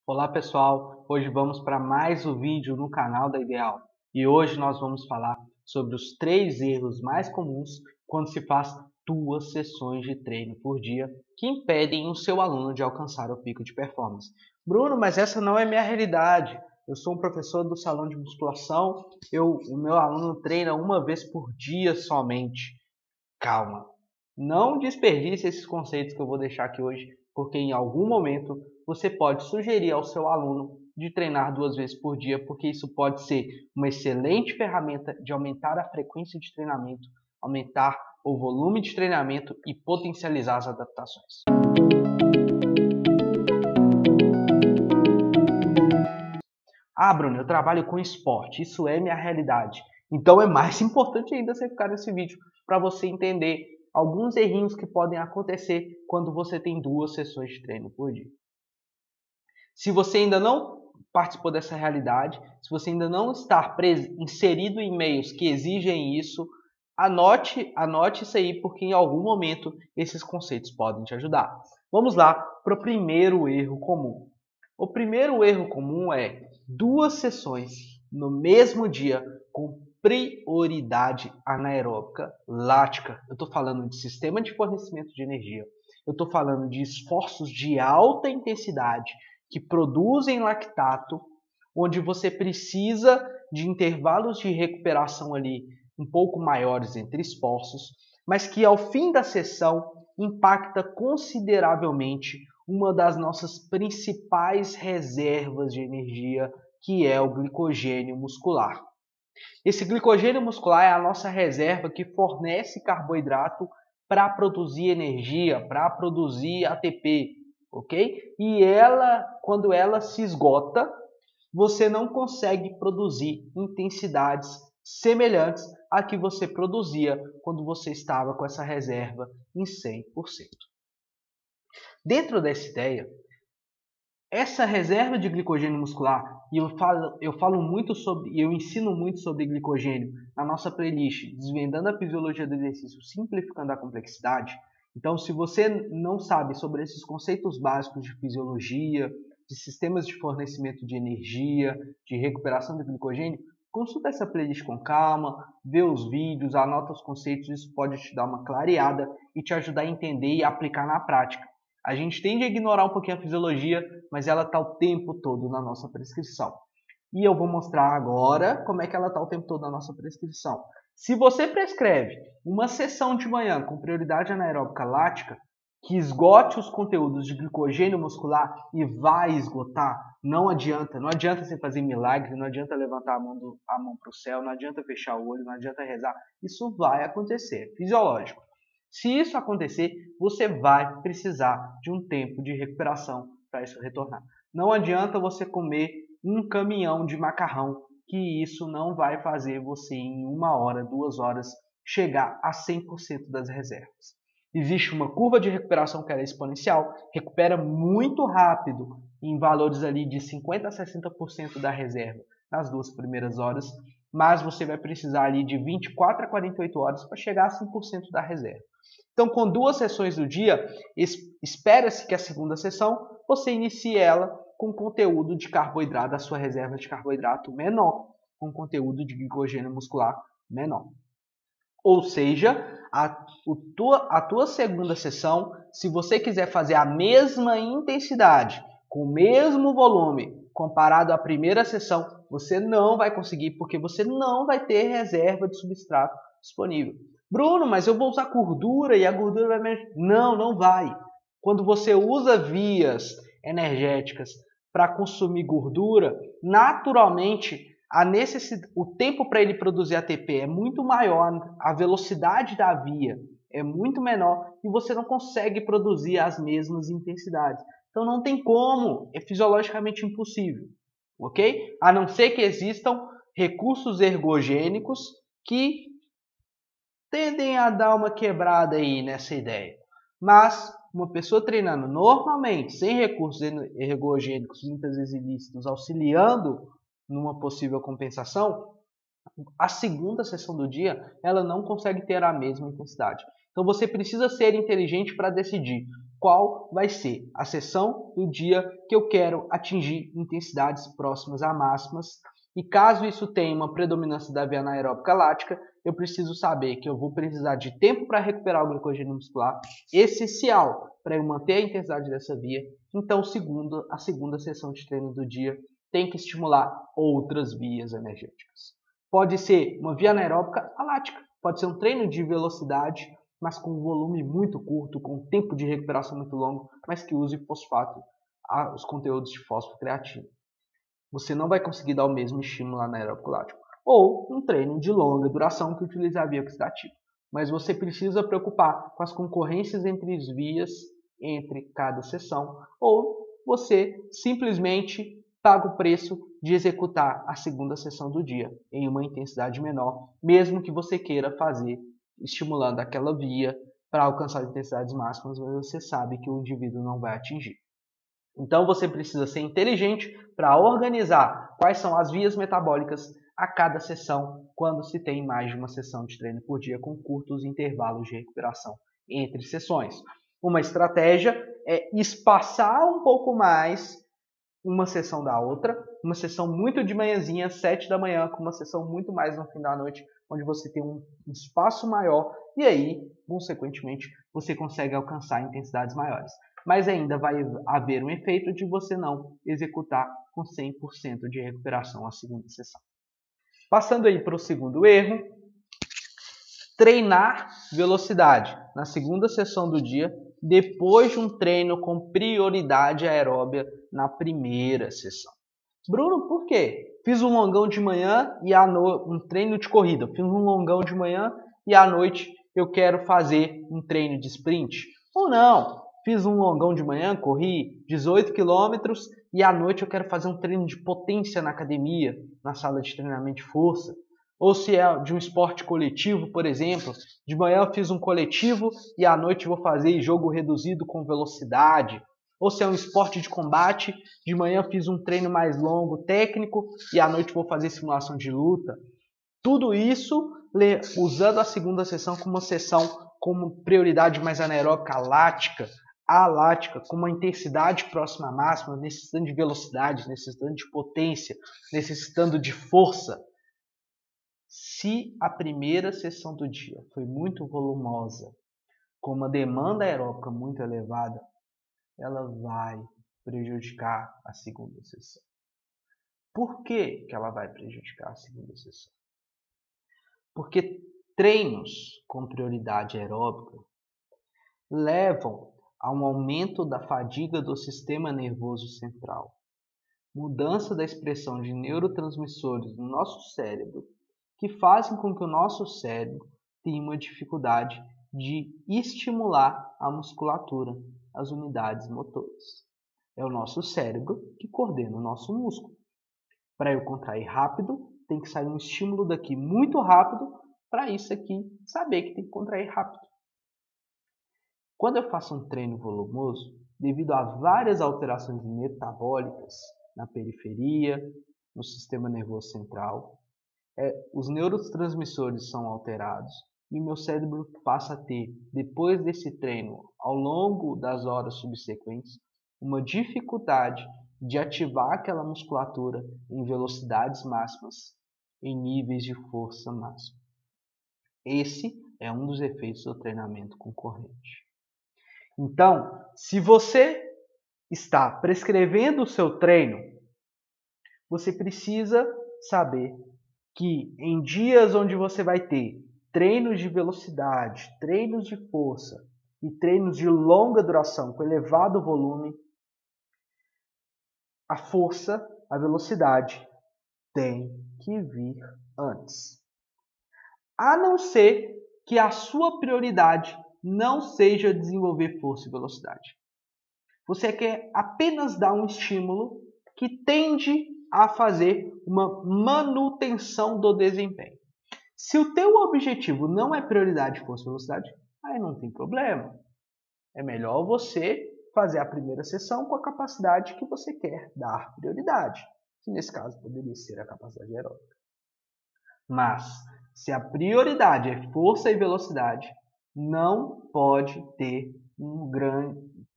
Olá pessoal, hoje vamos para mais um vídeo no canal da Ideal e hoje nós vamos falar sobre os 3 erros mais comuns quando se faz 2 sessões de treino por dia que impedem o seu aluno de alcançar o pico de performance. Bruno, mas essa não é minha realidade. Eu sou um professor do salão de musculação, o meu aluno treina uma vez por dia somente. Calma, não desperdice esses conceitos que eu vou deixar aqui hoje, porque em algum momento você pode sugerir ao seu aluno de treinar 2 vezes por dia, porque isso pode ser uma excelente ferramenta de aumentar a frequência de treinamento, aumentar o volume de treinamento e potencializar as adaptações. Ah, Bruno, eu trabalho com esporte, isso é minha realidade. Então é mais importante ainda você ficar nesse vídeo para você entender alguns errinhos que podem acontecer quando você tem 2 sessões de treino por dia. Se você ainda não participou dessa realidade, se você ainda não está inserido em meios que exigem isso, anote isso aí, porque em algum momento esses conceitos podem te ajudar. Vamos lá para o primeiro erro comum. O primeiro erro comum é 2 sessões no mesmo dia com prioridade anaeróbica lática. Eu estou falando de sistema de fornecimento de energia. Eu estou falando de esforços de alta intensidade que produzem lactato, onde você precisa de intervalos de recuperação ali um pouco maiores entre esforços, mas que ao fim da sessão impacta consideravelmente uma das nossas principais reservas de energia, que é o glicogênio muscular. Esse glicogênio muscular é a nossa reserva que fornece carboidrato para produzir energia, para produzir ATP, ok? E quando ela se esgota, você não consegue produzir intensidades semelhantes à que você produzia quando você estava com essa reserva em 100%. Dentro dessa ideia, essa reserva de glicogênio muscular, e eu falo muito sobre, eu ensino muito sobre glicogênio na nossa playlist, Desvendando a Fisiologia do Exercício, Simplificando a Complexidade. Então, se você não sabe sobre esses conceitos básicos de fisiologia, de sistemas de fornecimento de energia, de recuperação de glicogênio, consulta essa playlist com calma, vê os vídeos, anota os conceitos, isso pode te dar uma clareada e te ajudar a entender e aplicar na prática. A gente tende a ignorar um pouquinho a fisiologia, mas ela está o tempo todo na nossa prescrição. E eu vou mostrar agora como é que ela está o tempo todo na nossa prescrição. Se você prescreve uma sessão de manhã com prioridade anaeróbica lática, que esgote os conteúdos de glicogênio muscular e vai esgotar, não adianta você fazer milagre, não adianta levantar a mão para o céu, não adianta fechar o olho, não adianta rezar, isso vai acontecer, é fisiológico. Se isso acontecer, você vai precisar de um tempo de recuperação para isso retornar. Não adianta você comer um caminhão de macarrão, que isso não vai fazer você em 1 hora, 2 horas, chegar a 100% das reservas. Existe uma curva de recuperação que é exponencial, recupera muito rápido em valores ali de 50% a 60% da reserva nas 2 primeiras horas, mas você vai precisar ali de 24 a 48 horas para chegar a 100% da reserva. Então, com 2 sessões do dia, espera-se que a segunda sessão você inicie ela com conteúdo de carboidrato, a sua reserva de carboidrato menor, com conteúdo de glicogênio muscular menor. Ou seja, a tua segunda sessão, se você quiser fazer a mesma intensidade, com o mesmo volume, comparado à primeira sessão, você não vai conseguir, porque você não vai ter reserva de substrato disponível. Bruno, mas eu vou usar gordura e a gordura vai me... Não vai. Quando você usa vias energéticas para consumir gordura, naturalmente o tempo para ele produzir ATP é muito maior, a velocidade da via é muito menor e você não consegue produzir as mesmas intensidades. Então não tem como, é fisiologicamente impossível, ok? A não ser que existam recursos ergogênicos que tendem a dar uma quebrada aí nessa ideia. Mas uma pessoa treinando normalmente, sem recursos ergogênicos, muitas vezes ilícitos, auxiliando numa possível compensação, a segunda sessão do dia ela não consegue ter a mesma intensidade. Então você precisa ser inteligente para decidir qual vai ser a sessão do dia que eu quero atingir intensidades próximas a máximas. E caso isso tenha uma predominância da via anaeróbica lática, eu preciso saber que eu vou precisar de tempo para recuperar o glicogênio muscular, essencial para eu manter a intensidade dessa via. Então, a segunda sessão de treino do dia tem que estimular outras vias energéticas. Pode ser uma via anaeróbica alática, pode ser um treino de velocidade, mas com um volume muito curto, com um tempo de recuperação muito longo, mas que use fosfato, os conteúdos de fósforo e creatina. Você não vai conseguir dar o mesmo estímulo anaeróbico lático. Ou um treino de longa duração que utiliza a via oxidativa. Mas você precisa preocupar com as concorrências entre as vias entre cada sessão, ou você simplesmente paga o preço de executar a segunda sessão do dia em uma intensidade menor, mesmo que você queira fazer estimulando aquela via para alcançar intensidades máximas, mas você sabe que o indivíduo não vai atingir. Então você precisa ser inteligente para organizar quais são as vias metabólicas a cada sessão, quando se tem mais de uma sessão de treino por dia com curtos intervalos de recuperação entre sessões. Uma estratégia é espaçar um pouco mais uma sessão da outra, uma sessão muito de manhãzinha, 7 da manhã, com uma sessão muito mais no fim da noite, onde você tem um espaço maior e aí, consequentemente, você consegue alcançar intensidades maiores. Mas ainda vai haver um efeito de você não executar com 100% de recuperação a segunda sessão. Passando aí para o segundo erro, treinar velocidade na segunda sessão do dia, depois de um treino com prioridade aeróbia na primeira sessão. Bruno, por quê? Fiz um longão de manhã e um treino de corrida. Fiz um longão de manhã e à noite eu quero fazer um treino de sprint. Ou não, fiz um longão de manhã, corri 18 km e à noite eu quero fazer um treino de potência na academia, na sala de treinamento de força. Ou se é de um esporte coletivo, por exemplo, de manhã eu fiz um coletivo e à noite eu vou fazer jogo reduzido com velocidade. Ou se é um esporte de combate, de manhã eu fiz um treino mais longo, técnico, e à noite eu vou fazer simulação de luta. Tudo isso usando a segunda sessão como uma sessão com prioridade mais anaeróbica alática, com uma intensidade próxima à máxima, necessitando de velocidade, necessitando de potência, necessitando de força. Se a primeira sessão do dia foi muito volumosa, com uma demanda aeróbica muito elevada, ela vai prejudicar a segunda sessão. Por que ela vai prejudicar a segunda sessão? Porque treinos com prioridade aeróbica levam a um aumento da fadiga do sistema nervoso central, mudança da expressão de neurotransmissores no nosso cérebro, que fazem com que o nosso cérebro tenha uma dificuldade de estimular a musculatura, as unidades motoras. É o nosso cérebro que coordena o nosso músculo. Para eu contrair rápido, tem que sair um estímulo daqui muito rápido, para isso aqui saber que tem que contrair rápido. Quando eu faço um treino volumoso, devido a várias alterações metabólicas na periferia, no sistema nervoso central, os neurotransmissores são alterados e o meu cérebro passa a ter, depois desse treino, ao longo das horas subsequentes, uma dificuldade de ativar aquela musculatura em velocidades máximas, em níveis de força máxima. Esse é um dos efeitos do treinamento concorrente. Então, se você está prescrevendo o seu treino, você precisa saber que em dias onde você vai ter treinos de velocidade, treinos de força e treinos de longa duração com elevado volume, a força, a velocidade tem que vir antes. A não ser que a sua prioridade não seja desenvolver força e velocidade. Você quer apenas dar um estímulo que tende a fazer uma manutenção do desempenho. Se o teu objetivo não é prioridade, força e velocidade, aí não tem problema. É melhor você fazer a primeira sessão com a capacidade que você quer dar prioridade, que nesse caso poderia ser a capacidade aeróbica. Mas, se a prioridade é força e velocidade, não pode ter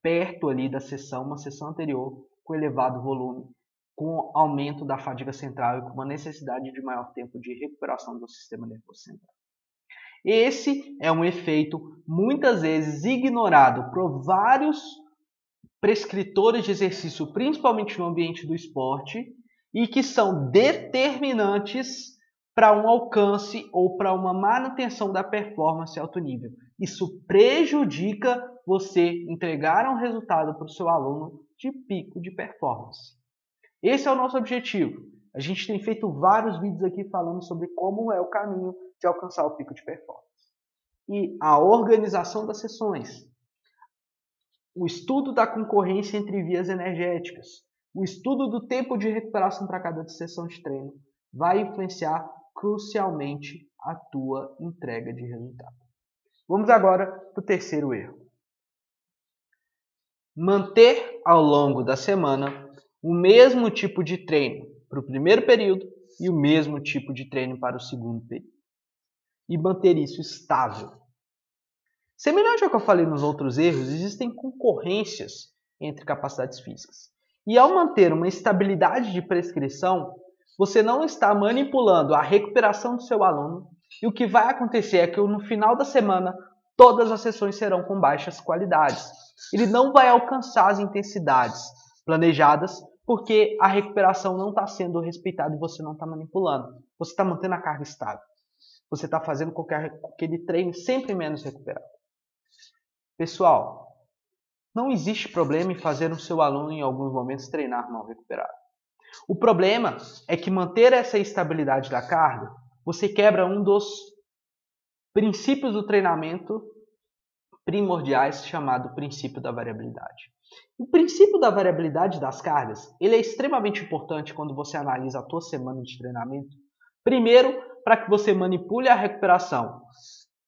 perto ali da sessão, uma sessão anterior, com elevado volume, com aumento da fadiga central e com uma necessidade de maior tempo de recuperação do sistema nervoso central. Esse é um efeito muitas vezes ignorado por vários prescritores de exercício, principalmente no ambiente do esporte, e que são determinantes para um alcance ou para uma manutenção da performance alto nível. Isso prejudica você entregar um resultado para o seu aluno de pico de performance. Esse é o nosso objetivo. A gente tem feito vários vídeos aqui falando sobre como é o caminho de alcançar o pico de performance. E a organização das sessões, o estudo da concorrência entre vias energéticas, o estudo do tempo de recuperação para cada sessão de treino vai influenciar crucialmente a tua entrega de resultado. Vamos agora para o terceiro erro. Manter ao longo da semana o mesmo tipo de treino para o primeiro período e o mesmo tipo de treino para o segundo período. E manter isso estável. Semelhante ao que eu falei nos outros erros, existem concorrências entre capacidades físicas. E ao manter uma estabilidade de prescrição, você não está manipulando a recuperação do seu aluno, e o que vai acontecer é que no final da semana todas as sessões serão com baixas qualidades. Ele não vai alcançar as intensidades planejadas porque a recuperação não está sendo respeitada e você não está manipulando. Você está mantendo a carga estável. Você está fazendo com que ele treine sempre menos recuperado. Pessoal, não existe problema em fazer o seu aluno em alguns momentos treinar mal recuperado. O problema é que manter essa estabilidade da carga, você quebra um dos princípios do treinamento primordiais chamado princípio da variabilidade. O princípio da variabilidade das cargas, ele é extremamente importante quando você analisa a tua semana de treinamento. Primeiro, para que você manipule a recuperação,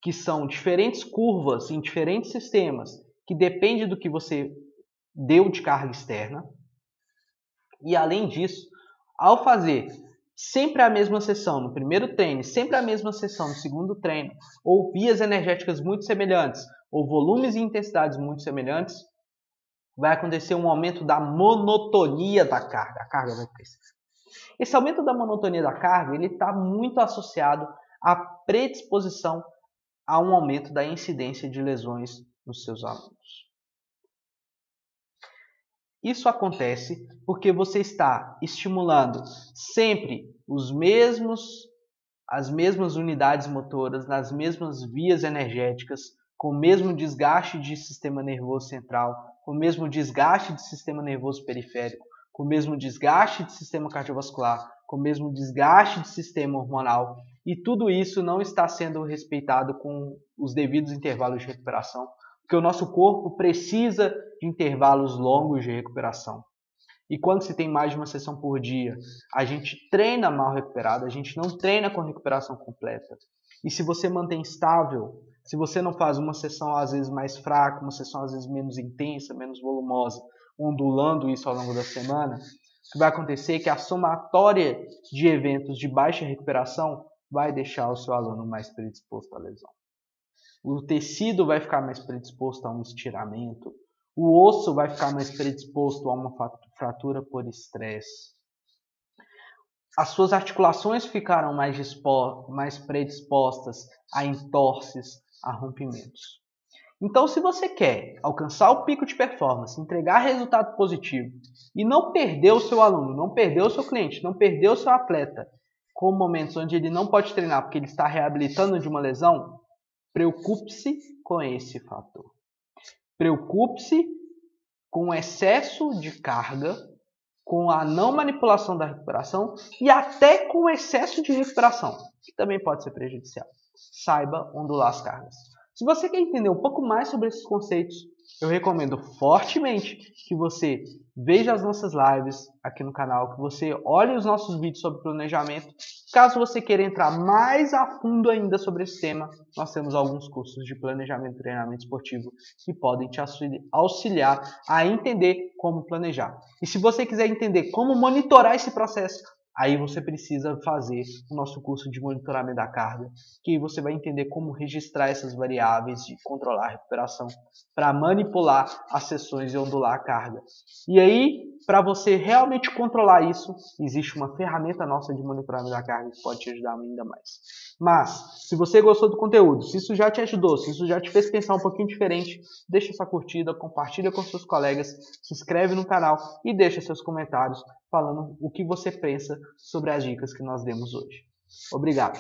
que são diferentes curvas em diferentes sistemas, que depende do que você deu de carga externa. E além disso, ao fazer sempre a mesma sessão no primeiro treino, sempre a mesma sessão no segundo treino, ou vias energéticas muito semelhantes, ou volumes e intensidades muito semelhantes, vai acontecer um aumento da monotonia da carga. A carga vai crescer. Esse aumento da monotonia da carga ele está muito associado à predisposição a um aumento da incidência de lesões nos seus alunos. Isso acontece porque você está estimulando sempre as mesmas unidades motoras, nas mesmas vias energéticas, com o mesmo desgaste de sistema nervoso central, com o mesmo desgaste de sistema nervoso periférico, com o mesmo desgaste de sistema cardiovascular, com o mesmo desgaste de sistema hormonal, e tudo isso não está sendo respeitado com os devidos intervalos de recuperação, porque o nosso corpo precisa de intervalos longos de recuperação. E quando se tem mais de uma sessão por dia, a gente treina mal recuperado, a gente não treina com recuperação completa. E se você mantém estável, se você não faz uma sessão às vezes mais fraca, uma sessão às vezes menos intensa, menos volumosa, ondulando isso ao longo da semana, o que vai acontecer é que a somatória de eventos de baixa recuperação vai deixar o seu aluno mais predisposto à lesão. O tecido vai ficar mais predisposto a um estiramento, o osso vai ficar mais predisposto a uma fratura por estresse. As suas articulações ficaram mais predispostas a entorses, a rompimentos. Então, se você quer alcançar o pico de performance, entregar resultado positivo e não perder o seu aluno, não perder o seu cliente, não perder o seu atleta com momentos onde ele não pode treinar porque ele está reabilitando de uma lesão, preocupe-se com esse fator. Preocupe-se com o excesso de carga, com a não manipulação da recuperação e até com o excesso de recuperação, que também pode ser prejudicial. Saiba ondular as cargas. Se você quer entender um pouco mais sobre esses conceitos, eu recomendo fortemente que você veja as nossas lives aqui no canal, que você olhe os nossos vídeos sobre planejamento. Caso você queira entrar mais a fundo ainda sobre esse tema, nós temos alguns cursos de planejamento e treinamento esportivo que podem te auxiliar a entender como planejar. E se você quiser entender como monitorar esse processo, aí você precisa fazer o nosso curso de monitoramento da carga, que aí você vai entender como registrar essas variáveis e controlar a recuperação para manipular as seções e ondular a carga. E aí, para você realmente controlar isso, existe uma ferramenta nossa de monitoramento da carga que pode te ajudar ainda mais. Mas, se você gostou do conteúdo, se isso já te ajudou, se isso já te fez pensar um pouquinho diferente, deixa sua curtida, compartilha com seus colegas, se inscreve no canal e deixa seus comentários falando o que você pensa sobre as dicas que nós demos hoje. Obrigado!